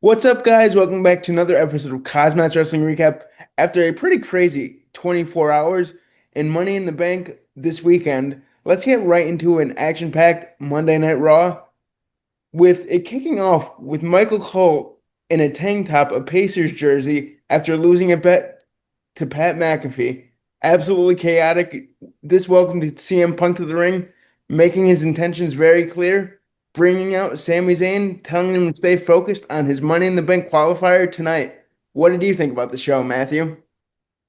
What's up, guys? Welcome back to another episode of KozMatt's Wrestling Recap. After a pretty crazy 24 hours and Money in the Bank this weekend, let's get right into an action-packed Monday Night Raw with it kicking off with Michael Cole in a tank top, a Pacers jersey after losing a bet to Pat McAfee. Absolutely chaotic. This welcomed CM Punk to the ring, making his intentions very clear, bringing out Sami Zayn, telling him to stay focused on his Money in the Bank qualifier tonight. What did you think about the show, Matthew?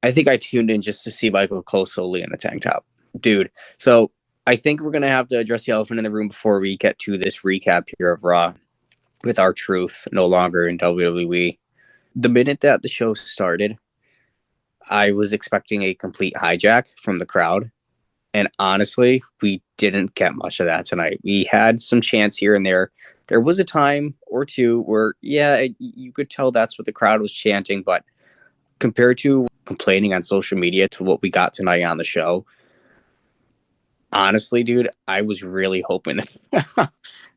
I think I tuned in just to see Michael Cole solely in a tank top. Dude, so I think we're going to have to address the elephant in the room before we get to this recap here of Raw with R-Truth no longer in WWE. The minute that the show started, I was expecting a complete hijack from the crowd. And honestly, we didn't get much of that tonight. We had some chants here and there. There was a time or two where, yeah, you could tell that's what the crowd was chanting, but compared to complaining on social media to what we got tonight on the show, honestly, dude, I was really hoping that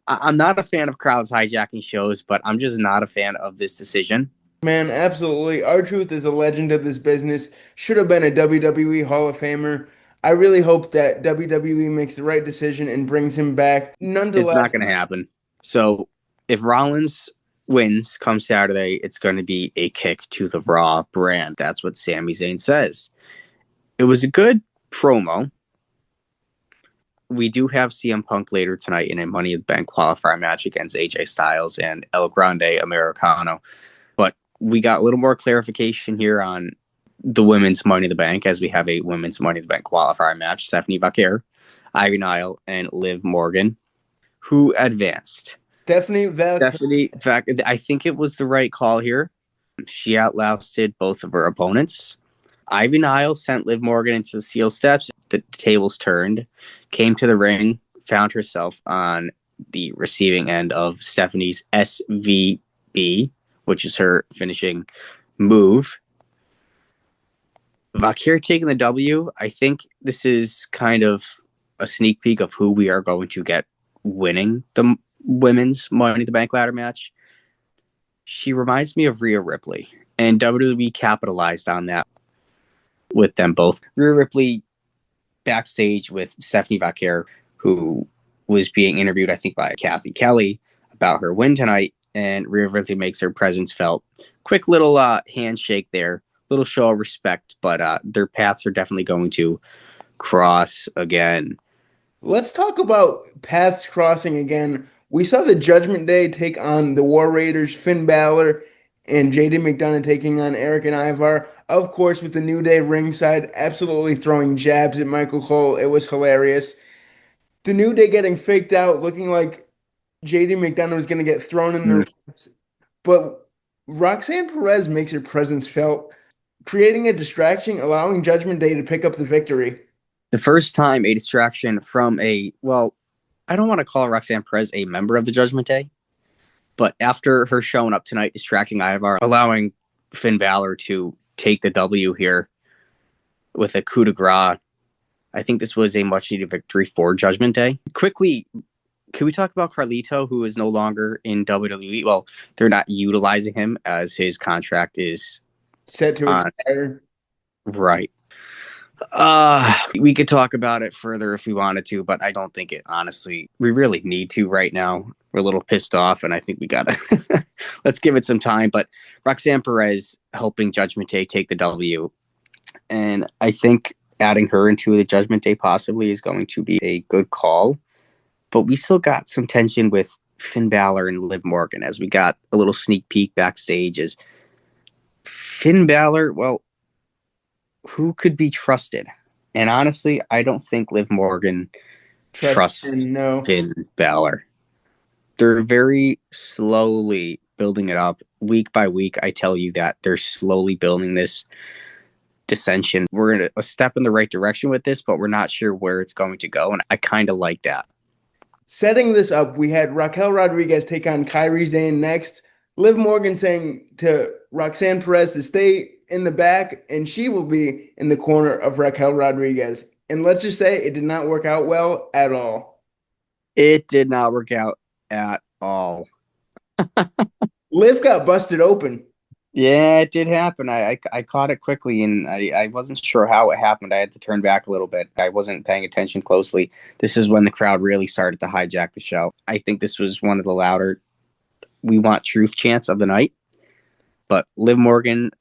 I'm not a fan of crowds hijacking shows, but I'm just not a fan of this decision. Man, absolutely. R-Truth is a legend of this business. Should have been a WWE Hall of Famer. I really hope that WWE makes the right decision and brings him back. It's Nonetheless, not going to happen. So if Rollins wins come Saturday, it's going to be a kick to the Raw brand. That's what Sami Zayn says. It was a good promo. We do have CM Punk later tonight in a Money in the Bank qualifier match against AJ Styles and El Grande Americano. But we got a little more clarification here on the women's Money in the Bank as we have a women's Money in the Bank qualifier match. Stephanie Valkaria, Ivy Nile, and Liv Morgan, who advanced. Stephanie Valk. Stephanie, in fact, I think it was the right call here. She outlasted both of her opponents. Ivy Nile sent Liv Morgan into the steel steps. The tables turned, came to the ring, found herself on the receiving end of Stephanie's SVB, which is her finishing move. Valkyrie taking the W. I think this is kind of a sneak peek of who we are going to get winning the women's Money in the Bank ladder match. She reminds me of Rhea Ripley, and WWE capitalized on that with them both. Rhea Ripley backstage with Stephanie Valkaria, who was being interviewed, I think, by Kathy Kelly about her win tonight, and Rhea Ripley makes her presence felt. Quick little handshake there, little show of respect, but their paths are definitely going to cross again. Let's talk about paths crossing again. We saw the Judgment Day take on the War Raiders, Finn Balor, and JD McDonough taking on Eric and Ivar. Of course, with the New Day ringside, absolutely throwing jabs at Michael Cole. It was hilarious. The New Day getting faked out, looking like JD McDonough was going to get thrown in the ropes. But Roxanne Perez makes her presence felt, creating a distraction, allowing Judgment Day to pick up the victory. The first time a distraction from I don't want to call Roxanne Perez a member of the Judgment Day, but after her showing up tonight, distracting Ivar, allowing Finn Balor to take the W here with a coup de grace, I think this was a much needed victory for Judgment Day. Quickly, can we talk about Carlito, who is no longer in WWE? Well, they're not utilizing him as his contract is Set to on. expire. Right. We could talk about it further if we wanted to, but I don't think we really need to right now. We're a little pissed off, and I think we gotta let's give it some time. But Roxanne Perez helping Judgment Day take the W, and I think adding her into the Judgment Day possibly is going to be a good call. But we still got some tension with Finn Balor and Liv Morgan as we got a little sneak peek backstage as Finn Balor, well, who could be trusted? And honestly, I don't think Liv Morgan trusts No. Finn Balor. They're very slowly building it up. Week by week, I tell you that they're slowly building this dissension. We're in a step in the right direction with this, but we're not sure where it's going to go. And I kind of like that. Setting this up, we had Raquel Rodriguez take on Kairi Sane next. Liv Morgan saying to Roxanne Perez to stay in the back, and she will be in the corner of Raquel Rodriguez. And let's just say it did not work out well at all. It did not work out at all. Liv got busted open. Yeah, it did happen. I caught it quickly, and I wasn't sure how it happened. I had to turn back a little bit. I wasn't paying attention closely. This is when the crowd really started to hijack the show. I think this was one of the louder "We Want Truth" chants of the night. But Liv Morgan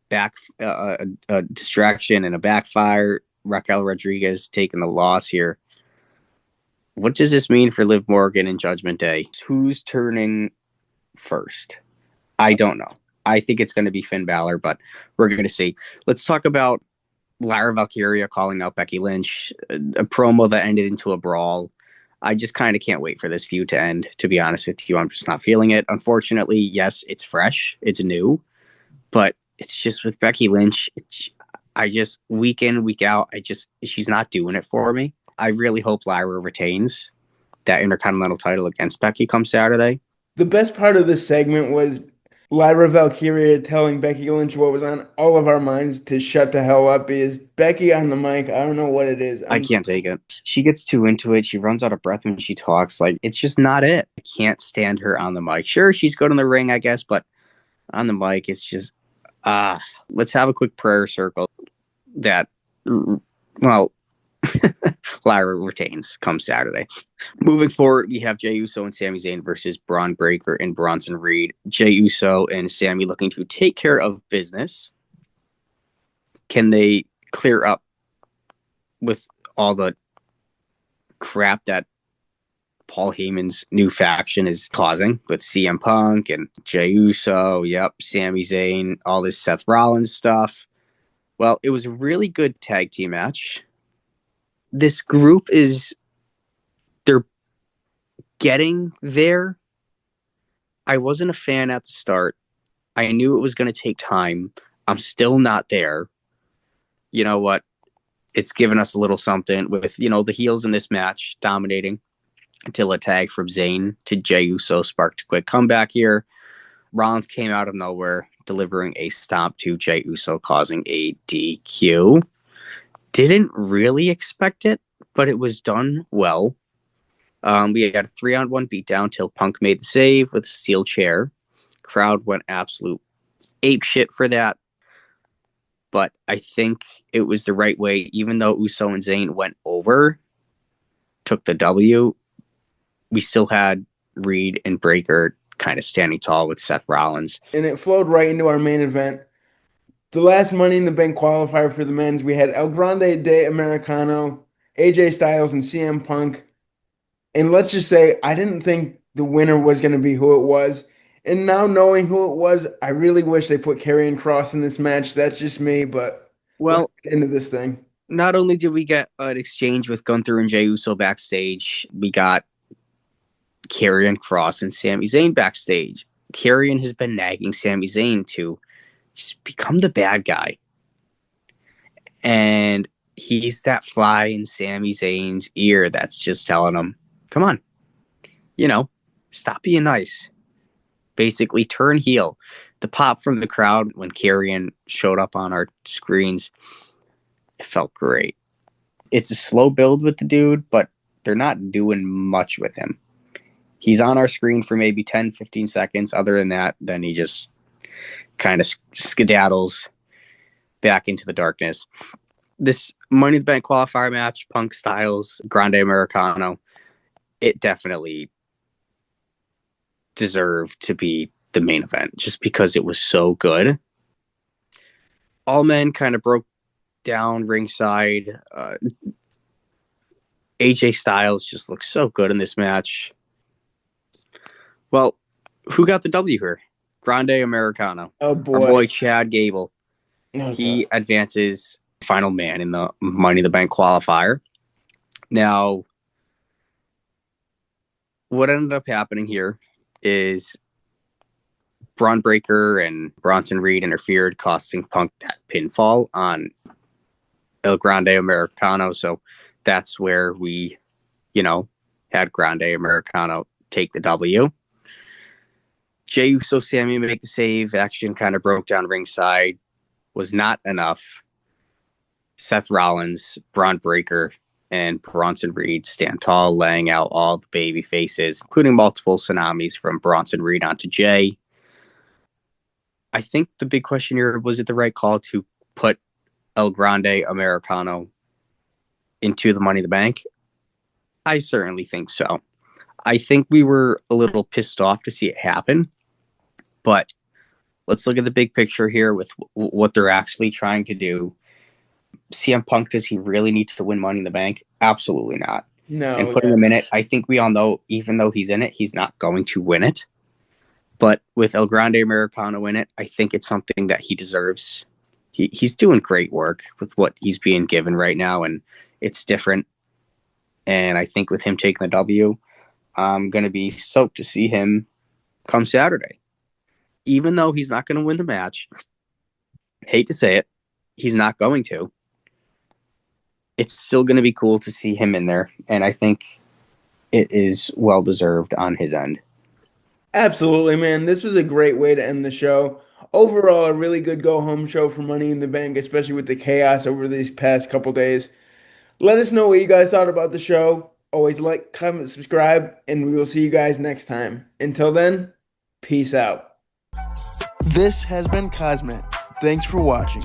back a distraction and a backfire. Raquel Rodriguez taking the loss here. What does this mean for Liv Morgan and Judgment Day? Who's turning first? I don't know. I think it's going to be Finn Balor, but we're going to see. Let's talk about Lyra Valkaria calling out Becky Lynch, a promo that ended into a brawl. I just kind of can't wait for this feud to end, to be honest with you. I'm just not feeling it. Unfortunately, yes, it's fresh, it's new, but it's just with Becky Lynch. I just, week in, week out, she's not doing it for me. I really hope Lyra retains that Intercontinental title against Becky come Saturday. The best part of this segment was Lyra Valkyria telling Becky Lynch what was on all of our minds to shut the hell up because Becky on the mic, I don't know what it is. I can't take it. She gets too into it. She runs out of breath when she talks. Like, it's just not it. I can't stand her on the mic. Sure, she's good in the ring, I guess, but on the mic, it's just, let's have a quick prayer circle that, well, Lyra retains come Saturday. Moving forward, we have Jey Uso and Sami Zayn versus Braun Breaker and Bronson Reed. Jey Uso and Sami looking to take care of business. Can they clear up with all the crap that Paul Heyman's new faction is causing with CM Punk and Jey Uso? Yep, Sami Zayn, all this Seth Rollins stuff. Well, it was a really good tag team match. This group they're getting there. I wasn't a fan at the start. I knew it was going to take time. I'm still not there. You know what? It's given us a little something with, the heels in this match dominating until a tag from Zayn to Jey Uso sparked a quick comeback here. Rollins came out of nowhere, delivering a stomp to Jey Uso, causing a DQ. Didn't really expect it, but it was done well. We got a 3-on-1 beatdown till Punk made the save with a steel chair. Crowd went absolute ape shit for that. But I think it was the right way, even though Uso and Zayn went over, took the W. We still had Reed and Breaker kind of standing tall with Seth Rollins. And it flowed right into our main event. The last Money in the Bank qualifier for the men's, we had El Grande de Americano, AJ Styles, and CM Punk. And let's just say, I didn't think the winner was going to be who it was. And now knowing who it was, I really wish they put Karrion Kross in this match. That's just me, but let's Well, get into this thing. not only did we get an exchange with Gunther and Jey Uso backstage, we got Karrion Kross and Sami Zayn backstage. Karrion has been nagging Sami Zayn to just become the bad guy. And he's that fly in Sami Zayn's ear that's just telling him, come on, stop being nice. Basically, turn heel. The pop from the crowd when Karrion showed up on our screens, it felt great. It's a slow build with the dude, but they're not doing much with him. He's on our screen for maybe 10, 15 seconds. Other than that, then he just kind of skedaddles back into the darkness. This Money in the Bank qualifier match, Punk Styles, Grande Americano, it definitely deserved to be the main event just because it was so good. All men kind of broke down ringside. AJ Styles just looked so good in this match. Well, who got the W here? Grande Americano. Oh boy. Our boy Chad Gable. Oh, he advances final man in the Money in the Bank qualifier. Now, what ended up happening here is Braun Breaker and Bronson Reed interfered, costing Punk that pinfall on El Grande Americano. So that's where we, had Grande Americano take the W. Jey Uso, Sami make the save. Action kind of broke down ringside. Was not enough. Seth Rollins, Braun Breaker, and Bronson Reed stand tall, laying out all the baby faces, including multiple tsunamis from Bronson Reed onto Jey. I think the big question here, was it the right call to put El Grande Americano into the Money in the Bank? I certainly think so. I think we were a little pissed off to see it happen, but let's look at the big picture here with what they're actually trying to do. CM Punk, does he really need to win Money in the Bank? Absolutely not. And No, putting yeah. him in it, I think we all know, even though he's in it, he's not going to win it. But with El Grande Americano in it, I think it's something that he deserves. He's doing great work with what he's being given right now, and it's different. And I think with him taking the W, I'm going to be stoked to see him come Saturday. Even though he's not going to win the match, hate to say it, he's not going to. It's still going to be cool to see him in there, and I think it is well deserved on his end. Absolutely, man. This was a great way to end the show. Overall, a really good go home show for Money in the Bank, especially with the chaos over these past couple days. Let us know what you guys thought about the show. Always like, comment, subscribe, and we will see you guys next time. Until then, peace out. This has been KozMatt. Thanks for watching.